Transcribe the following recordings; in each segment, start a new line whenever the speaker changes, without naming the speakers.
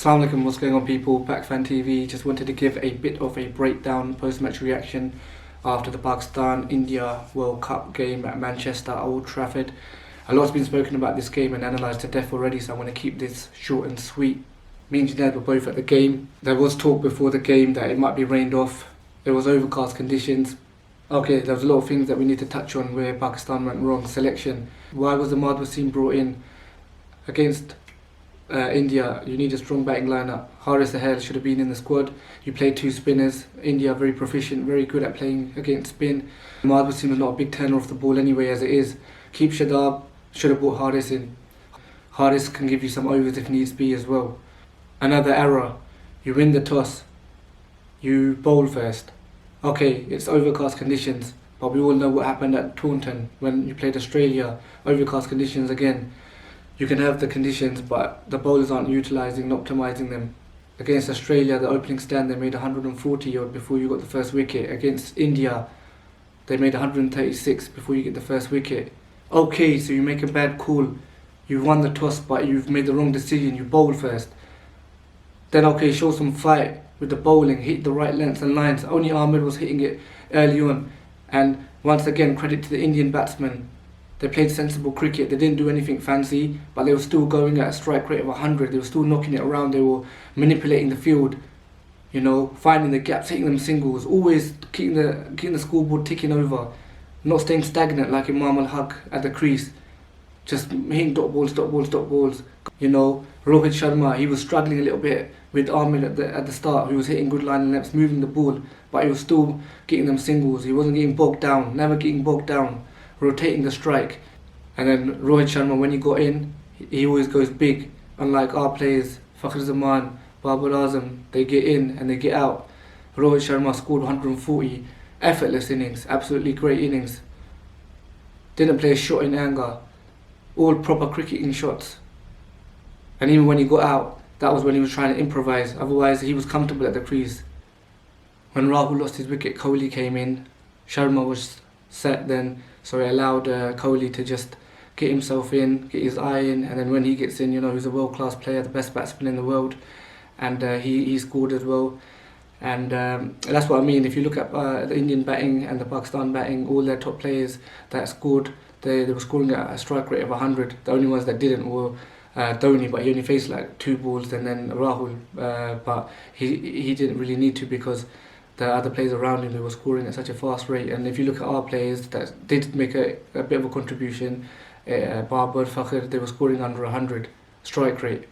Assalamu alaikum, what's going on people, Pakistan TV. Just wanted to give a bit of a breakdown, post-match reaction after the Pakistan-India World Cup game at Manchester, Old Trafford. A lot's been spoken about this game and analysed to death already, so I'm going to keep this short and sweet. Me and Junaid were both at the game. There was talk before the game that it might be rained off. There was overcast conditions. Okay, there was a lot of things that we need to touch on where Pakistan went wrong. Selection. Why was the Wasim brought in against India? You need a strong batting lineup. Haris Ahel should have been in the squad. You played two spinners. India very proficient, very good at playing against spin. Wasim is not a big turner off the ball anyway as it is. Keep Shadab, should have brought Haris in. Haris can give you some overs if needs be as well. Another error. You win the toss. You bowl first. Okay, it's overcast conditions, but we all know what happened at Taunton when you played Australia. Overcast conditions again. You can have the conditions, but the bowlers aren't utilising and optimising them. Against Australia, the opening stand, they made 140 odd before you got the first wicket. Against India, they made 136 before you get the first wicket. Okay, so you make a bad call. You won the toss, but you've made the wrong decision. You bowl first. Then okay, show some fight with the bowling, hit the right lengths and lines. Only Ahmed was hitting it early on. And once again, credit to the Indian batsmen. They played sensible cricket. They didn't do anything fancy, but they were still going at a strike rate of 100. They were still knocking it around. They were manipulating the field, you know, finding the gaps, hitting them singles, always keeping the scoreboard ticking over, not staying stagnant like Imam al-Haq at the crease. Just hitting dot balls. You know, Rohit Sharma, he was struggling a little bit with Ahmed at the start, who was hitting good line and lefts, moving the ball, but he was still getting them singles. He wasn't getting bogged down, never getting bogged down, rotating the strike. And then Rohit Sharma, when he got in, he always goes big. Unlike our players, Fakhar Zaman, Babar Azam, they get in and they get out. Rohit Sharma scored 140, effortless innings, absolutely great innings. Didn't play a shot in anger, all proper cricketing shots. And even when he got out, that was when he was trying to improvise. Otherwise, he was comfortable at the crease. When Rahul lost his wicket, Kohli came in. Sharma was set then, so it allowed Kohli to just get himself in, get his eye in, and then when he gets in, you know, he's a world-class player, the best batsman in the world, and he scored as well. And that's what I mean. If you look at the Indian batting and the Pakistan batting, all their top players that scored, they were scoring at a strike rate of 100. The only ones that didn't were Dhoni, but he only faced like 2 balls, and then Rahul, but he didn't really need to because the other players around him, they were scoring at such a fast rate. And if you look at our players that did make a bit of a contribution, Babar, Fakhar, they were scoring under 100 strike rate.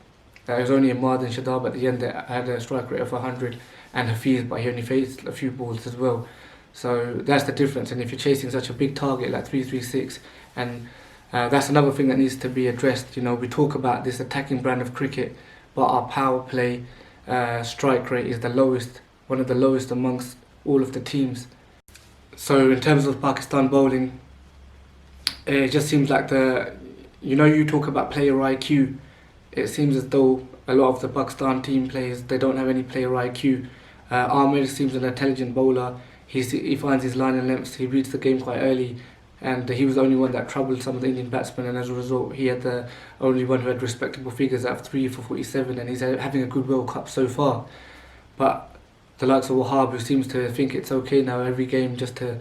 It was only Ahmad and Shadab at the end that had a strike rate of 100, and Hafiz, but he only faced a few balls as well. So that's the difference. And if you're chasing such a big target like 336, and that's another thing that needs to be addressed. You know, we talk about this attacking brand of cricket, but our power play strike rate is the lowest, one of the lowest amongst all of the teams. So in terms of Pakistan bowling, it just seems like you talk about player IQ. It seems as though a lot of the Pakistan team players, they don't have any player IQ. Ahmed seems an intelligent bowler. He finds his line and lengths. He reads the game quite early. And he was the only one that troubled some of the Indian batsmen, and as a result he had the only one who had respectable figures out of 3 for 47, and he's having a good World Cup so far. But the likes of Wahab, who seems to think it's okay now every game just to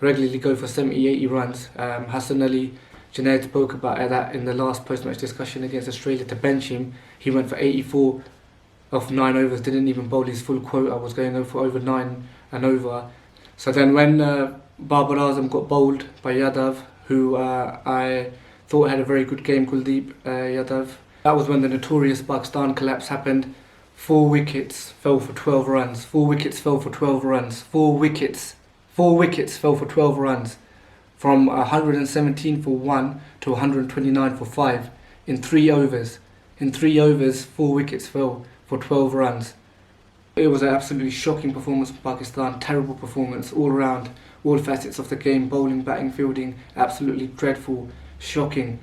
regularly go for 70-80 runs. Hassan Ali, Junaid spoke about that in the last post-match discussion against Australia, to bench him. He went for 84 off 9 overs, didn't even bowl his full quota, was going for over 9 and over. So then when Babar Azam got bowled by Yadav, who I thought had a very good game, Kuldeep Yadav. That was when the notorious Pakistan collapse happened. 4 wickets fell for 12 runs. 4 wickets fell for 12 runs. 4 wickets fell for 12 runs. From 117 for 1 to 129 for 5 in 3 overs. In 3 overs, 4 wickets fell for 12 runs. It was an absolutely shocking performance from Pakistan. Terrible performance all around. All facets of the game, bowling, batting, fielding, absolutely dreadful, shocking.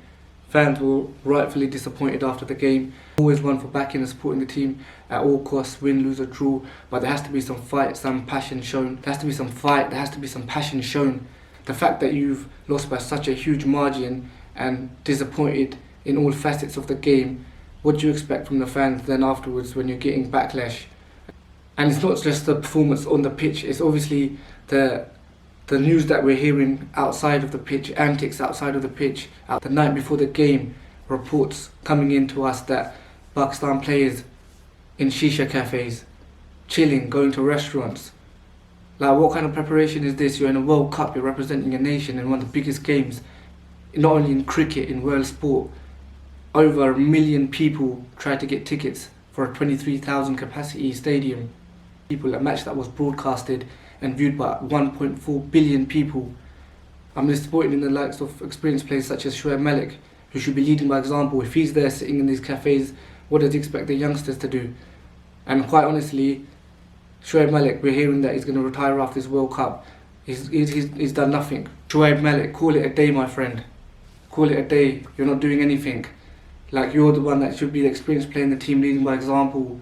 Fans were rightfully disappointed after the game. Always one for backing and supporting the team at all costs, win, lose or draw. But there has to be some fight, some passion shown. There has to be some fight, there has to be some passion shown. The fact that you've lost by such a huge margin and disappointed in all facets of the game, what do you expect from the fans then afterwards when you're getting backlash? And it's not just the performance on the pitch, it's obviously the news that we're hearing outside of the pitch, antics outside of the pitch. The night before the game, reports coming in to us that Pakistan players in shisha cafes, chilling, going to restaurants. Like, what kind of preparation is this? You're in a World Cup, you're representing a nation in one of the biggest games, not only in cricket, in world sport. Over 1 million people tried to get tickets for a 23,000 capacity stadium. A match that was broadcasted and viewed by 1.4 billion people. I'm disappointed in the likes of experienced players such as Shoaib Malik, who should be leading by example. If he's there sitting in these cafes, what does he expect the youngsters to do? And quite honestly, Shoaib Malik, we're hearing that he's going to retire after this World Cup. He's done nothing. Shoaib Malik, call it a day, my friend. Call it a day. You're not doing anything. Like, you're the one that should be the experienced player in the team, leading by example.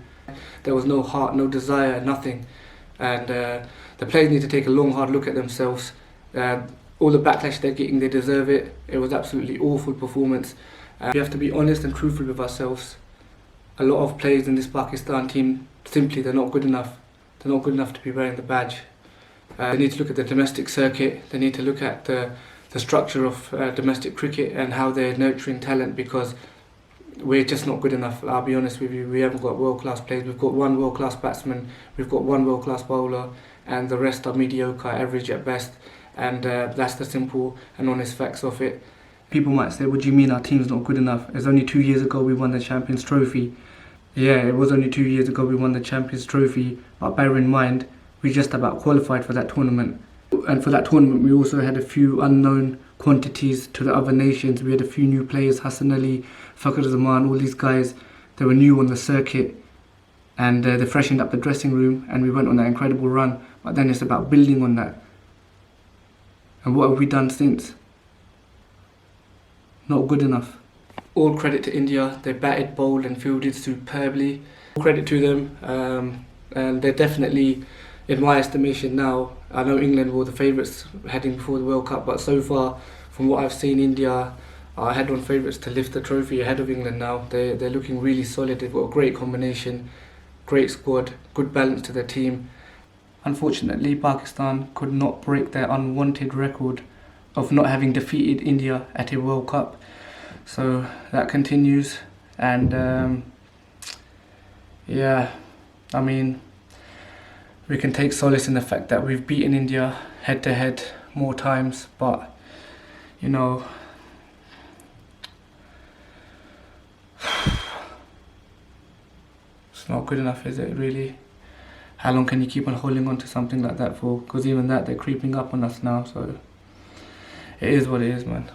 There was no heart, no desire, nothing. And the players need to take a long, hard look at themselves. All the backlash they're getting, they deserve it. It was absolutely awful performance. We have to be honest and truthful with ourselves. A lot of players in this Pakistan team, simply, they're not good enough. They're not good enough to be wearing the badge. They need to look at the domestic circuit. They need to look at the structure of domestic cricket and how they're nurturing talent, because we're just not good enough. I'll be honest with you, we haven't got world-class players. We've got one world-class batsman, we've got one world-class bowler, and the rest are mediocre, average at best. And that's the simple and honest facts of it. People might say, what do you mean our team's not good enough? It's only 2 years ago we won the Champions Trophy. Yeah, it was only 2 years ago we won the Champions Trophy, but bear in mind, we just about qualified for that tournament. And for that tournament we also had a few unknown quantities to the other nations. We had a few new players, Hassan Ali, Fakhar Zaman, all these guys. They were new on the circuit, and they freshened up the dressing room, and we went on that incredible run. But then it's about building on that. And what have we done since? Not good enough. All credit to India. They batted, bowled and fielded superbly. All credit to them. And they're definitely, in my estimation now, I know England were the favourites heading before the World Cup, but so far, from what I've seen, India are head-on favourites to lift the trophy ahead of England now. They're looking really solid. They've got a great combination, great squad, good balance to their team. Unfortunately, Pakistan could not break their unwanted record of not having defeated India at a World Cup. So that continues, and yeah, I mean, we can take solace in the fact that we've beaten India head-to-head more times, but, you know, it's not good enough, is it, really? How long can you keep on holding on to something like that for? Because even that, they're creeping up on us now, so it is what it is, man.